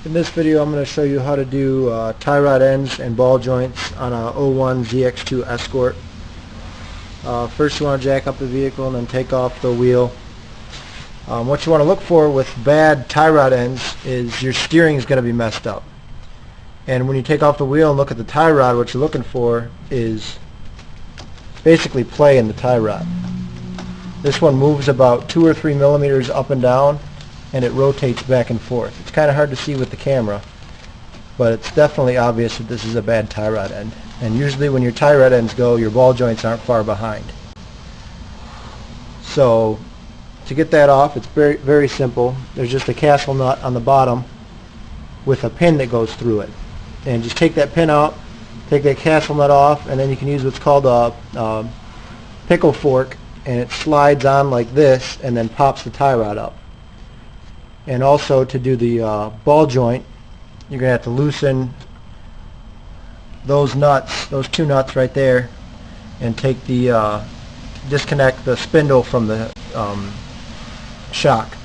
In this video I'm going to show you how to do tie rod ends and ball joints on a 01 ZX2 Escort. First you want to jack up the vehicle and then take off the wheel. What you want to look for with bad tie rod ends is your steering is going to be messed up. And when you take off the wheel and look at the tie rod, what you're looking for is basically play in the tie rod. This one moves about 2 or 3 millimeters up and down, and it rotates back and forth. It's kind of hard to see with the camera, but it's definitely obvious that this is a bad tie rod end. And usually when your tie rod ends go, your ball joints aren't far behind. So to get that off, it's very, very simple. There's just a castle nut on the bottom with a pin that goes through it. And just take that pin out, take that castle nut off, and then you can use what's called a pickle fork, and it slides on like this and then pops the tie rod up. And also to do the ball joint, you're going to have to loosen those nuts, those 2 nuts right there, and take the disconnect the spindle from the shock.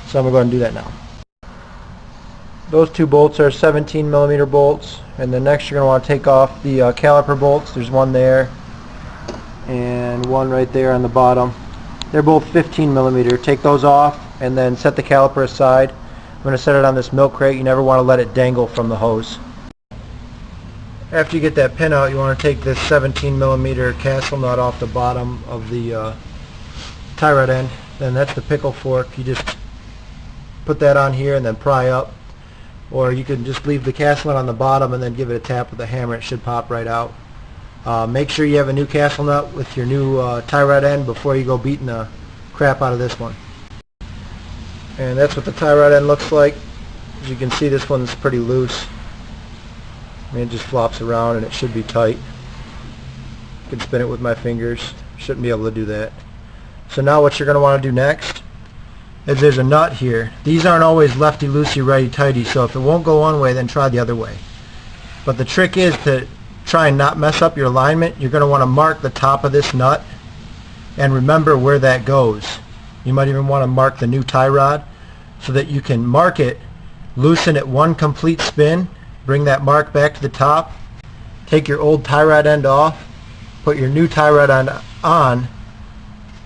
So I'm going to go ahead and do that now. Those 2 bolts are 17 millimeter bolts, and then next you're going to want to take off the caliper bolts. There's one there and one right there on the bottom. They're both 15 millimeter. Take those off and then set the caliper aside. I'm going to set it on this milk crate. You never want to let it dangle from the hose. After you get that pin out, you want to take this 17 millimeter castle nut off the bottom of the tie rod end. Then that's the pickle fork. You just put that on here and then pry up. Or you can just leave the castle nut on the bottom and then give it a tap with a hammer. It should pop right out. Make sure you have a new castle nut with your new tie rod end before you go beating the crap out of this one. And that's what the tie rod end looks like. As you can see, this one's pretty loose. I mean, it just flops around and it should be tight. I can spin it with my fingers. Shouldn't be able to do that. So now what you're going to want to do next is there's a nut here. These aren't always lefty-loosey, righty-tighty, so if it won't go one way, then try the other way. But the trick is to try and not mess up your alignment. You're going to want to mark the top of this nut and remember where that goes. You might even want to mark the new tie rod so that you can mark it, loosen it one complete spin, bring that mark back to the top, take your old tie rod end off, put your new tie rod end on,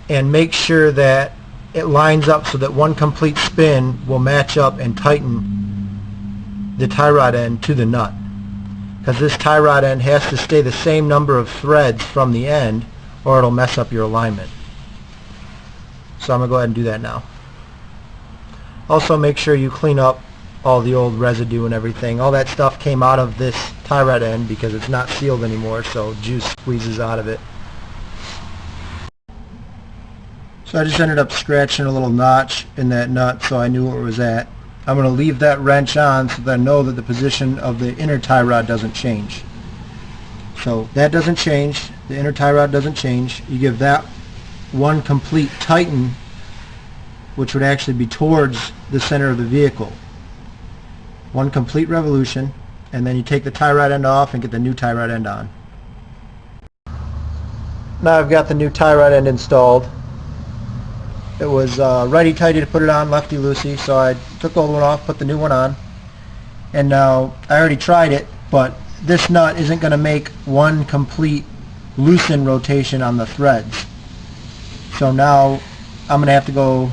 and make sure that it lines up so that one complete spin will match up and tighten the tie rod end to the nut. Because this tie rod end has to stay the same number of threads from the end or it'll mess up your alignment. So I'm going to go ahead and do that now. Also make sure you clean up all the old residue and everything. All that stuff came out of this tie rod end because it's not sealed anymore, so juice squeezes out of it. So I just ended up scratching a little notch in that nut so I knew where it was at. I'm going to leave that wrench on so that I know that the position of the inner tie rod doesn't change. So that doesn't change, the inner tie rod doesn't change. You give that one complete tighten, which would actually be towards the center of the vehicle. One complete revolution, and then you take the tie rod end off and get the new tie rod end on. Now I've got the new tie rod end installed. It was righty-tighty to put it on, lefty-loosey, so I took the old one off, put the new one on. And now, I already tried it, but this nut isn't going to make one complete loosen rotation on the threads. So now, I'm going to have to go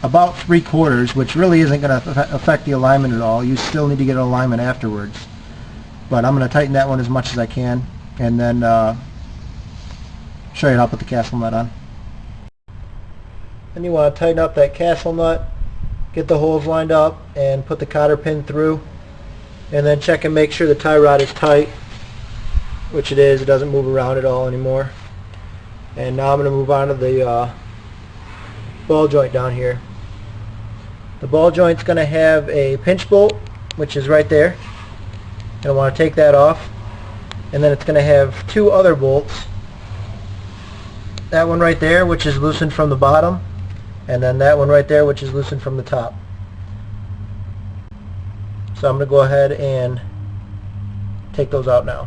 about 3/4, which really isn't going to affect the alignment at all. You still need to get an alignment afterwards. But I'm going to tighten that one as much as I can, and then show you how to put the castle nut on. Then you want to tighten up that castle nut, get the holes lined up, and put the cotter pin through. And then check and make sure the tie rod is tight, which it is. It doesn't move around at all anymore. And now I'm going to move on to the ball joint down here. The ball joint's going to have a pinch bolt, which is right there. And I want to take that off. And then it's going to have 2 other bolts. That one right there, which is loosened from the bottom, and then that one right there, which is loosened from the top. So I'm going to go ahead and take those out now.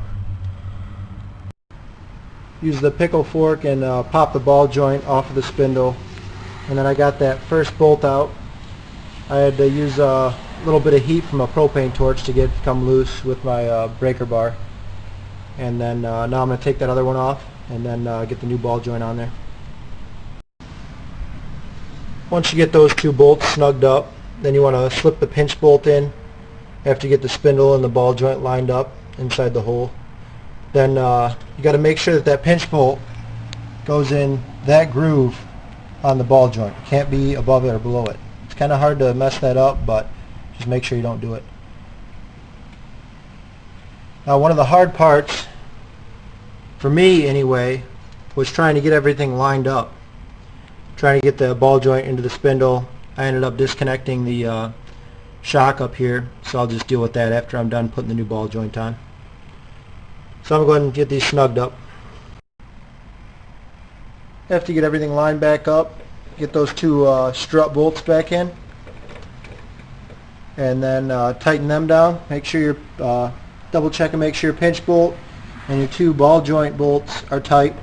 Use the pickle fork and pop the ball joint off of the spindle. And then I got that first bolt out. I had to use a little bit of heat from a propane torch to get come loose with my breaker bar. And then now I'm going to take that other one off and then get the new ball joint on there. Once you get those two bolts snugged up, then you want to slip the pinch bolt in after you get the spindle and the ball joint lined up inside the hole. Then you got to make sure that that pinch bolt goes in that groove on the ball joint. It can't be above it or below it. It's kind of hard to mess that up, but just make sure you don't do it. Now, one of the hard parts, for me anyway, was trying to get everything lined up. Trying to get the ball joint into the spindle. I ended up disconnecting the shock up here, so I'll just deal with that after I'm done putting the new ball joint on. So I'm going to go ahead and get these snugged up. After you get everything lined back up, get those two strut bolts back in, and then tighten them down. Make sure you're double check and make sure your pinch bolt and your two ball joint bolts are tight.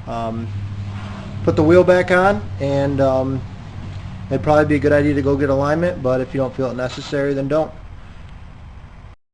Put the wheel back on, and it'd probably be a good idea to go get alignment, but if you don't feel it necessary, then don't.